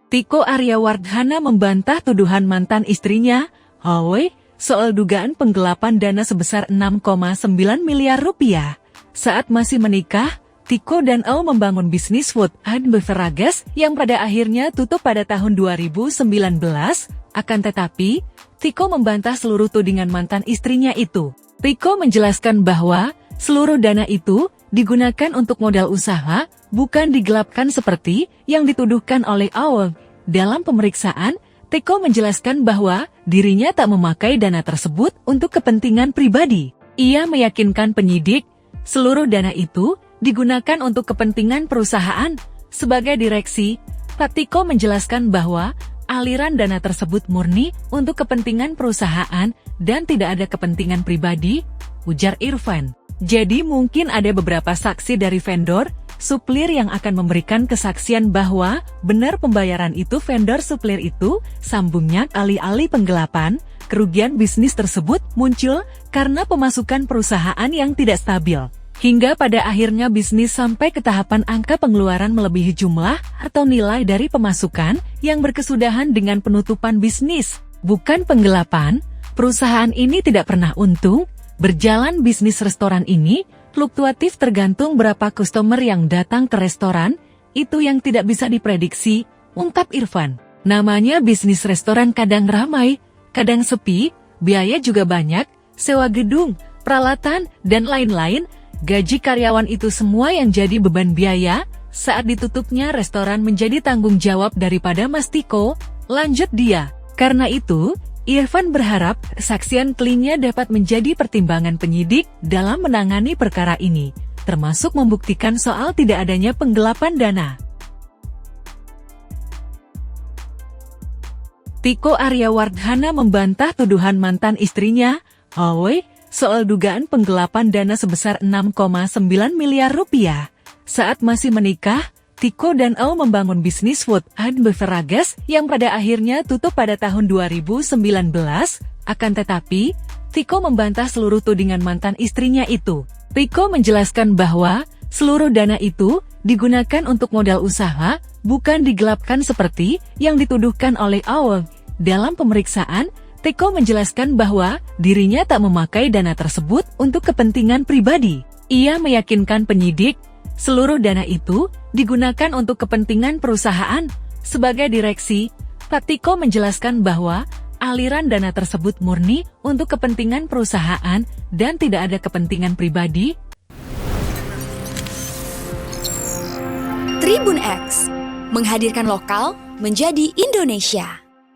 Tiko Aryawardhana membantah tuduhan mantan istrinya, Howe, soal dugaan penggelapan dana sebesar 6,9 miliar rupiah. Saat masih menikah, Tiko dan Au membangun bisnis food and beverages yang pada akhirnya tutup pada tahun 2019. Akan tetapi, Tiko membantah seluruh tudingan mantan istrinya itu. Tiko menjelaskan bahwa seluruh dana itu digunakan untuk modal usaha, bukan digelapkan seperti yang dituduhkan oleh Au. Dalam pemeriksaan, Tiko menjelaskan bahwa dirinya tak memakai dana tersebut untuk kepentingan pribadi. Ia meyakinkan penyidik, seluruh dana itu digunakan untuk kepentingan perusahaan. Sebagai direksi, Pak Tiko menjelaskan bahwa aliran dana tersebut murni untuk kepentingan perusahaan dan tidak ada kepentingan pribadi, ujar Irfan. Jadi mungkin ada beberapa saksi dari vendor, supplier yang akan memberikan kesaksian bahwa benar pembayaran itu vendor supplier itu, sambungnya alih-alih penggelapan, kerugian bisnis tersebut muncul karena pemasukan perusahaan yang tidak stabil. Hingga pada akhirnya bisnis sampai ke tahapan angka pengeluaran melebihi jumlah atau nilai dari pemasukan yang berkesudahan dengan penutupan bisnis. Bukan penggelapan, perusahaan ini tidak pernah untung. Berjalan bisnis restoran ini fluktuatif tergantung berapa customer yang datang ke restoran, itu yang tidak bisa diprediksi, ungkap Irfan. Namanya bisnis restoran kadang ramai, kadang sepi, biaya juga banyak, sewa gedung, peralatan, dan lain-lain, gaji karyawan itu semua yang jadi beban biaya, saat ditutupnya restoran menjadi tanggung jawab daripada Mas Tiko, lanjut dia. Karena itu, Irfan berharap kesaksian kliennya dapat menjadi pertimbangan penyidik dalam menangani perkara ini, termasuk membuktikan soal tidak adanya penggelapan dana. Tiko Aryawardhana membantah tuduhan mantan istrinya, Howe, soal dugaan penggelapan dana sebesar 6,9 miliar rupiah. Saat masih menikah, Tiko dan Au membangun bisnis food and beverages yang pada akhirnya tutup pada tahun 2019. Akan tetapi, Tiko membantah seluruh tudingan mantan istrinya itu. Tiko menjelaskan bahwa seluruh dana itu digunakan untuk modal usaha, bukan digelapkan seperti yang dituduhkan oleh Au. Dalam pemeriksaan, Tiko menjelaskan bahwa dirinya tak memakai dana tersebut untuk kepentingan pribadi. Ia meyakinkan penyidik, seluruh dana itu digunakan untuk kepentingan perusahaan. Sebagai direksi, Pak Tiko menjelaskan bahwa aliran dana tersebut murni untuk kepentingan perusahaan dan tidak ada kepentingan pribadi. Tribun X menghadirkan lokal menjadi Indonesia.